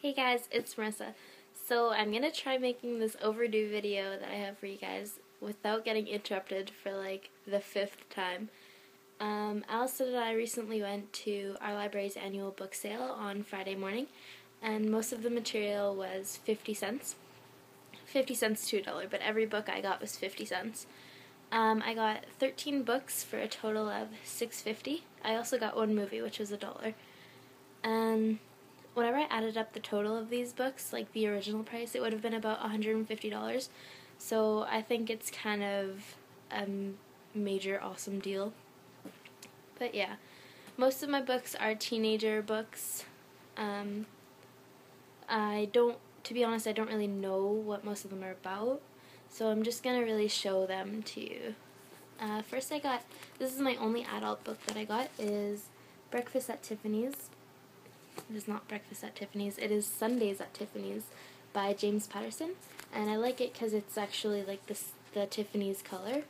Hey guys, it's Marissa. So I'm gonna try making this overdue video that I have for you guys without getting interrupted for like the 5th time. Allison and I recently went to our library's annual book sale on Friday morning, and most of the material was 50 cents. 50 cents to $1, but every book I got was 50 cents. I got 13 books for a total of $6.50. I also got one movie, which was $1. And whenever I added up the total of these books, like the original price, it would have been about $150. So I think it's kind of a major awesome deal. But yeah, most of my books are teenager books. To be honest, I don't really know what most of them are about, so I'm just going to really show them to you. First this is my only adult book that I got, is Breakfast at Tiffany's. It is not Breakfast at Tiffany's, it is Sundays at Tiffany's by James Patterson, and I like it because it's actually like the Tiffany's color.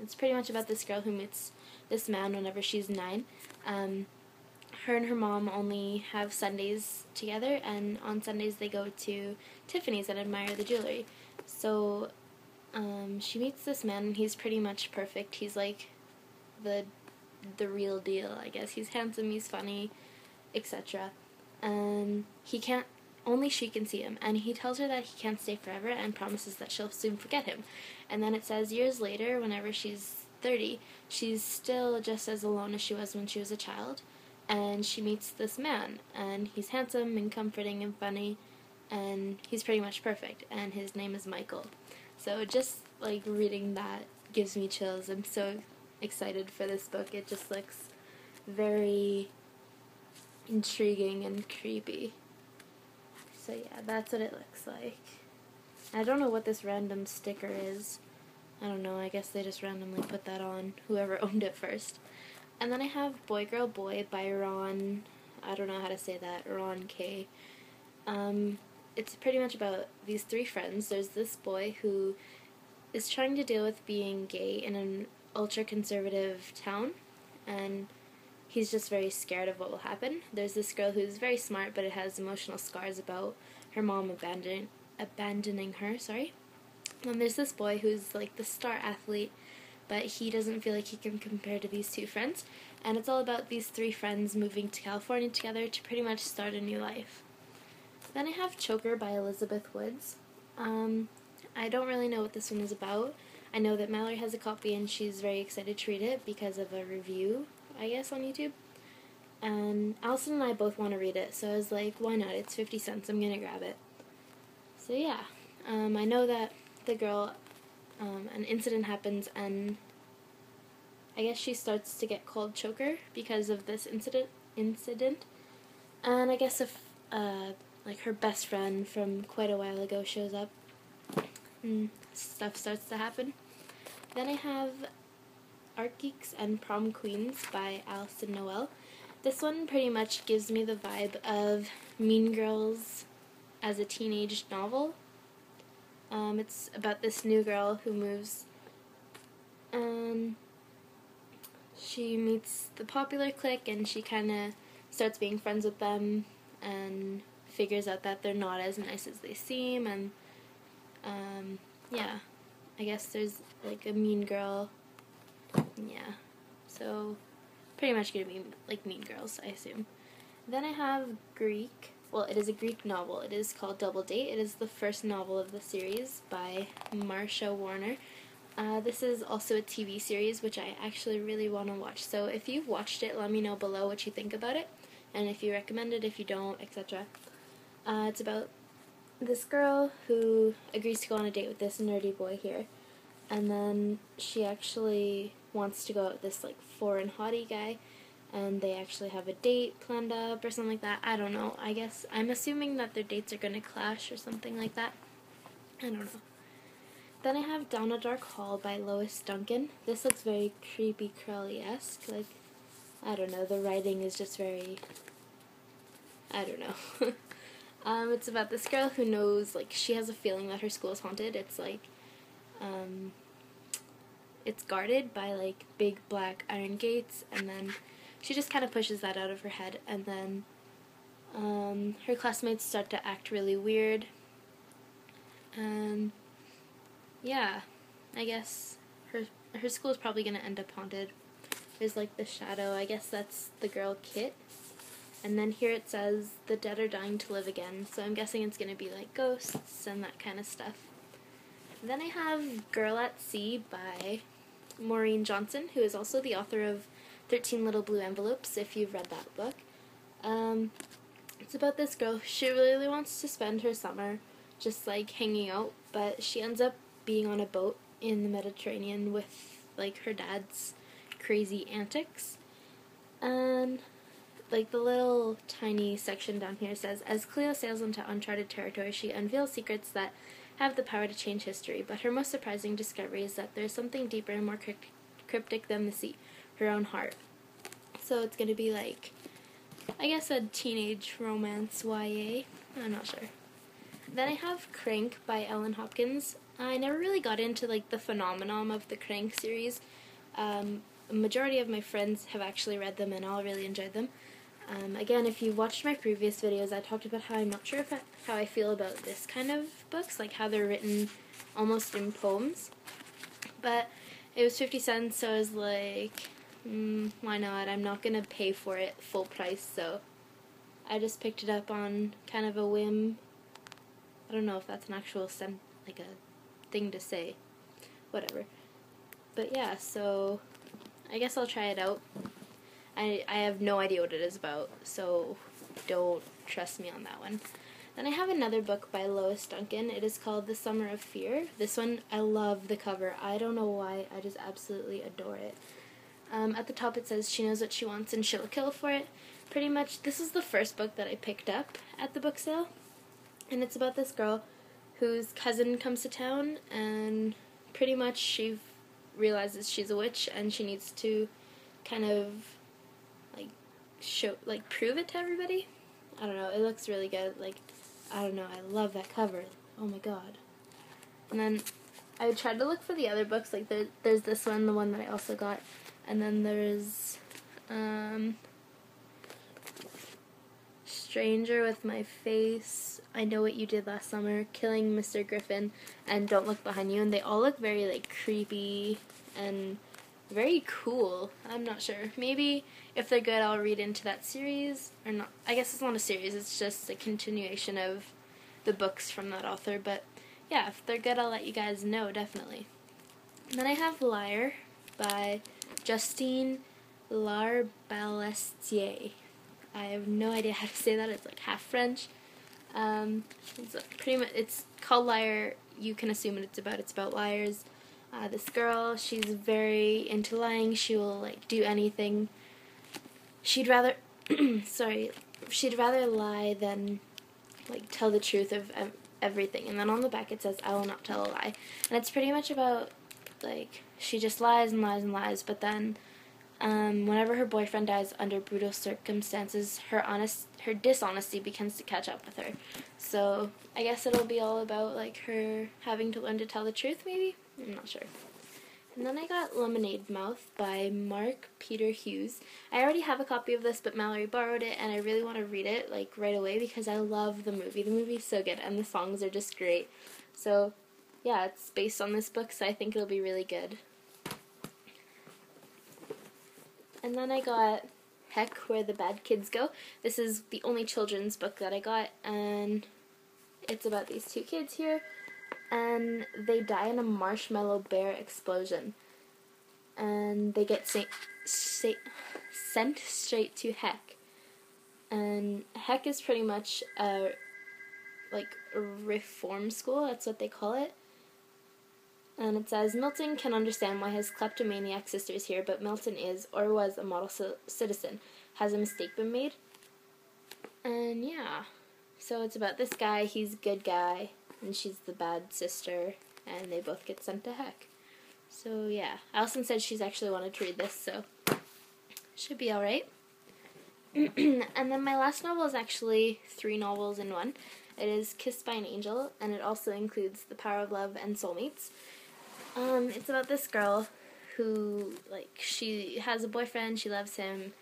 It's pretty much about this girl who meets this man whenever she's 9. Her and her mom only have Sundays together, and on Sundays they go to Tiffany's and admire the jewelry. So she meets this man, and he's pretty much perfect. He's like the real deal, I guess. He's handsome, he's funny, etc. And only she can see him, and he tells her that he can't stay forever and promises that she'll soon forget him. And then it says years later, whenever she's 30, she's still just as alone as she was when she was a child, and she meets this man, and he's handsome and comforting and funny, and he's pretty much perfect, and his name is Michael. So just like reading that gives me chills. I'm so excited for this book. It just looks very intriguing and creepy. So yeah, that's what it looks like. I don't know what this random sticker is. I don't know, I guess they just randomly put that on, whoever owned it first. And then I have Boy Girl Boy by Ron, I don't know how to say that, Ron K. It's pretty much about these 3 friends. There's this boy who is trying to deal with being gay in an ultra-conservative town, and he's just very scared of what will happen. There's this girl who's very smart, but it has emotional scars about her mom abandoning her. And there's this boy who's like the star athlete, but he doesn't feel like he can compare to these 2 friends. And it's all about these 3 friends moving to California together to pretty much start a new life. Then I have Choker by Elizabeth Woods. I don't really know what this one is about. I know that Mallory has a copy and she's very excited to read it because of a review, I guess, on YouTube. And Allison and I both want to read it, so I was like, why not? It's 50 cents, I'm going to grab it. So yeah, I know that the girl, an incident happens, and I guess she starts to get called Choker because of this incident. And I guess if like her best friend from quite a while ago shows up, and stuff starts to happen. Then I have Art Geeks and Prom Queens by Alison Noel. This one pretty much gives me the vibe of Mean Girls as a teenage novel. It's about this new girl who moves, and she meets the popular clique, and she kind of starts being friends with them and figures out that they're not as nice as they seem. And yeah, I guess there's like a mean girl. Yeah, so pretty much gonna be like Mean Girls, I assume. Then I have Greek. Well, it is a Greek novel. It is called Double Date. It is the first novel of the series by Marcia Warner. This is also a TV series, which I actually really want to watch. So if you've watched it, let me know below what you think about it, and if you recommend it, if you don't, etc. It's about this girl who agrees to go on a date with this nerdy boy here, and then she actually wants to go out with this like foreign hottie guy, and they actually have a date planned up or something like that. I don't know. I guess I'm assuming that their dates are going to clash or something like that. I don't know. Then I have Down a Dark Hall by Lois Duncan. This looks very creepy crawly-esque. Like, I don't know, the writing is just very, I don't know. It's about this girl who knows, like, she has a feeling that her school is haunted. It's like, it's guarded by like big black iron gates, and then she just kind of pushes that out of her head, and then Her classmates start to act really weird. And yeah, I guess her school is probably going to end up haunted. There's like the shadow, I guess that's the girl Kit. And then here it says, the dead are dying to live again. So I'm guessing it's going to be like ghosts and that kind of stuff. Then I have Girl at Sea by Maureen Johnson, who is also the author of 13 Little Blue Envelopes, if you've read that book. It's about this girl. She really wants to spend her summer just like hanging out, but she ends up being on a boat in the Mediterranean with like her dad's crazy antics. And like the little tiny section down here says, as Cleo sails into uncharted territory, she unveils secrets that have the power to change history, but her most surprising discovery is that there's something deeper and more cryptic than the sea, her own heart. So it's going to be like, I guess, a teenage romance YA. I'm not sure. Then I have Crank by Ellen Hopkins. I never really got into like the phenomenon of the Crank series. A majority of my friends have actually read them and all really enjoyed them. Again, if you watched my previous videos, I talked about how I'm not sure how I feel about this kind of books, like how they're written almost in poems. But it was 50 cents, so I was like, why not? I'm not going to pay for it full price, so I just picked it up on kind of a whim. I don't know if that's an actual like a thing to say. Whatever. But yeah, so I guess I'll try it out. I have no idea what it is about, so don't trust me on that one. Then I have another book by Lois Duncan. It is called The Summer of Fear. This one, I love the cover. I don't know why, I just absolutely adore it. At the top it says, she knows what she wants and she'll kill for it. Pretty much, this is the first book that I picked up at the book sale. And it's about this girl whose cousin comes to town, and pretty much she realizes she's a witch and she needs to kind of prove it to everybody. I don't know, it looks really good. Like, I don't know, I love that cover. Oh my god. And then I tried to look for the other books, like there's this one, the one that I also got, and then there's Stranger with My Face, I Know What You Did Last Summer, Killing Mr. Griffin, and Don't Look Behind You, and they all look very like creepy and very cool. I'm not sure. Maybe if they're good, I'll read into that series, or not. I guess it's not a series, it's just a continuation of the books from that author, but yeah, if they're good, I'll let you guys know, definitely. And then I have Liar by Justine Larbalestier. I have no idea how to say that, it's like half French. It's called Liar, you can assume what it's about liars. This girl, she's very into lying. She will like do anything. She'd rather she'd rather lie than like tell the truth of everything. And then on the back it says, I will not tell a lie. And it's pretty much about like she just lies and lies and lies, but then whenever her boyfriend dies under brutal circumstances, her dishonesty begins to catch up with her. So I guess it'll be all about like her having to learn to tell the truth, maybe? I'm not sure. And then I got Lemonade Mouth by Mark Peter Hughes. I already have a copy of this, but Mallory borrowed it, and I really want to read it like right away because I love the movie. The movie's so good, and the songs are just great. So yeah, it's based on this book, so I think it'll be really good. And then I got Heck, Where the Bad Kids Go. This is the only children's book that I got, and it's about these two kids here, and they die in a marshmallow bear explosion, and they get sent straight to Heck. And Heck is pretty much a reform school, that's what they call it. And it says, Milton can understand why his kleptomaniac sister is here, but Milton is, or was, a model citizen. Has a mistake been made? And yeah, so it's about this guy, he's a good guy, and she's the bad sister, and they both get sent to Heck. So yeah, Allison said she's actually wanted to read this, so should be alright. And then my last novel is actually 3 novels in one. It is Kissed by an Angel, and it also includes The Power of Love and Soulmates. It's about this girl who, she has a boyfriend, she loves him,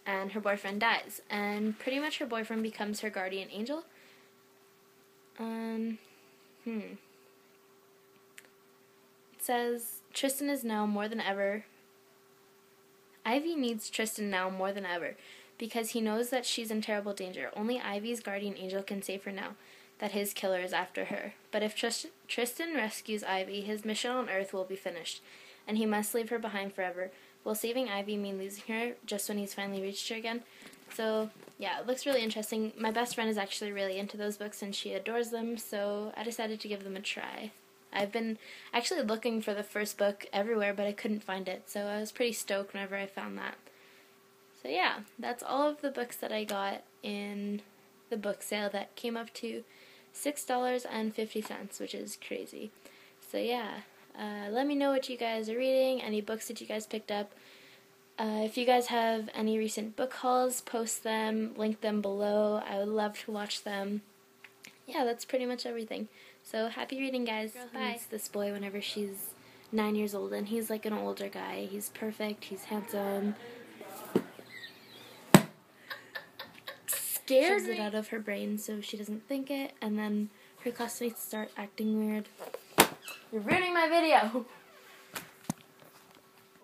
and her boyfriend dies. And pretty much her boyfriend becomes her guardian angel. It says, Tristan is now more than ever. Ivy needs Tristan now more than ever, because he knows that she's in terrible danger. Only Ivy's guardian angel can save her now, that his killer is after her. But if Tristan rescues Ivy, his mission on Earth will be finished, and he must leave her behind forever. Will saving Ivy mean losing her just when he's finally reached her again? So, yeah, it looks really interesting. My best friend is actually really into those books, and she adores them, so I decided to give them a try. I've been actually looking for the first book everywhere, but I couldn't find it, so I was pretty stoked whenever I found that. So yeah, that's all of the books that I got in the book sale that came up to $6.50, which is crazy. So yeah, let me know what you guys are reading, any books that you guys picked up. If you guys have any recent book hauls, post them, link them below. I would love to watch them. Yeah, that's pretty much everything. So happy reading, guys. Bye. Meets this boy whenever she's 9 years old, and he's like an older guy. He's perfect. He's handsome. Scares it out of her brain so she doesn't think it, and then her classmates start acting weird. You're ruining my video.